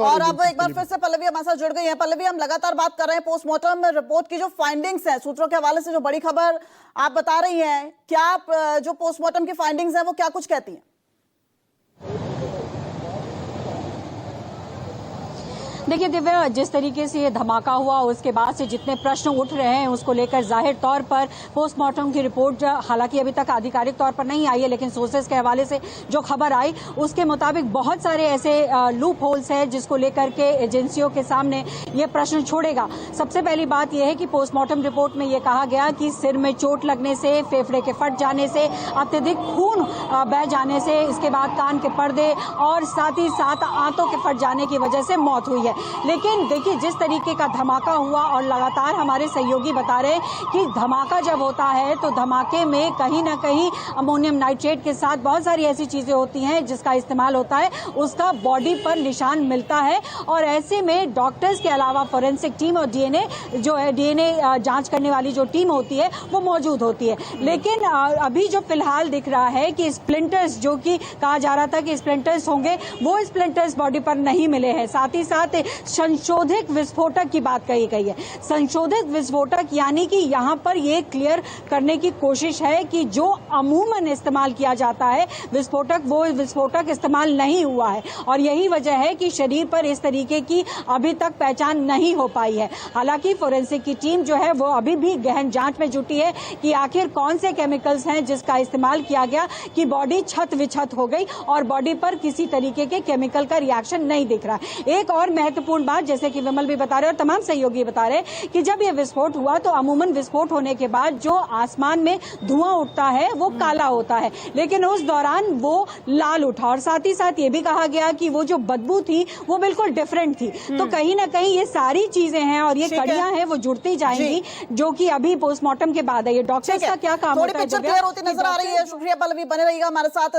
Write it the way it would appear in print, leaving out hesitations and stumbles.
और अब एक बार फिर से पल्लवी हमारे साथ जुड़ गई हैं। पल्लवी, हम लगातार बात कर रहे हैं पोस्टमार्टम रिपोर्ट की जो फाइंडिंग्स हैं, सूत्रों के हवाले से जो बड़ी खबर आप बता रही हैं, क्या जो पोस्टमार्टम की फाइंडिंग्स हैं वो क्या कुछ कहती हैं? देखिए दिव्या, जिस तरीके से ये धमाका हुआ उसके बाद से जितने प्रश्न उठ रहे हैं उसको लेकर जाहिर तौर पर पोस्टमार्टम की रिपोर्ट हालांकि अभी तक आधिकारिक तौर पर नहीं आई है, लेकिन सोर्सेज के हवाले से जो खबर आई उसके मुताबिक बहुत सारे ऐसे लूप होल्स हैं जिसको लेकर के एजेंसियों के सामने ये प्रश्न छोड़ेगा। सबसे पहली बात यह है कि पोस्टमार्टम रिपोर्ट में ये कहा गया कि सिर में चोट लगने से, फेफड़े के फट जाने से, अत्यधिक खून बह जाने से, इसके बाद कान के पर्दे और साथ ही साथ आंतों के फट जाने की वजह से मौत हुई है। लेकिन देखिए, जिस तरीके का धमाका हुआ और लगातार हमारे सहयोगी बता रहे हैं कि धमाका जब होता है तो धमाके में कहीं ना कहीं अमोनियम नाइट्रेट के साथ बहुत सारी ऐसी चीजें होती हैं जिसका इस्तेमाल होता है, उसका बॉडी पर निशान मिलता है। और ऐसे में डॉक्टर्स के अलावा फोरेंसिक टीम और डीएनए जांच करने वाली जो टीम होती है वो मौजूद होती है। लेकिन अभी जो फिलहाल दिख रहा है कि स्प्लिंटर्स, जो कि कहा जा रहा था कि स्प्लिंटर्स होंगे, वो स्प्लिंटर्स बॉडी पर नहीं मिले हैं। साथ ही साथ संशोधित विस्फोटक की बात कही गई है। संशोधित विस्फोटक यानी कि यहां पर यह क्लियर करने की कोशिश है कि जो अमूमन इस्तेमाल किया जाता है विस्फोटक, वो विस्फोटक इस्तेमाल नहीं हुआ है और यही वजह है कि शरीर पर इस तरीके की अभी तक पहचान नहीं हो पाई है। हालांकि फोरेंसिक की टीम जो है वो अभी भी गहन जांच में जुटी है कि आखिर कौन से केमिकल्स हैं जिसका इस्तेमाल किया गया कि बॉडी छत विछत हो गई और बॉडी पर किसी तरीके के केमिकल का रिएक्शन नहीं दिख रहा। एक और महत्वपूर्ण बात, जैसे कि विमल भी बता रहे और तमाम सहयोगी बता रहे कि जब यह विस्फोट हुआ तो अमूमन विस्फोट होने के बाद जो आसमान में धुआं उठता है वो काला होता है, लेकिन उस दौरान वो लाल उठा और साथ ही साथ ये भी कहा गया कि वो जो बदबू थी वो बिल्कुल डिफरेंट थी। तो कहीं ना कहीं ये सारी चीजें हैं और ये कड़ियां हैं वो जुड़ती जाएंगी, जो कि अभी पोस्टमार्टम के बाद है। ये डॉक्टर्स का क्या काम होता है? थोड़ी पिक्चर क्लियर होती नजर आ रही है। शुक्रिया पल्लवी, बने रहिएगा हमारे साथ।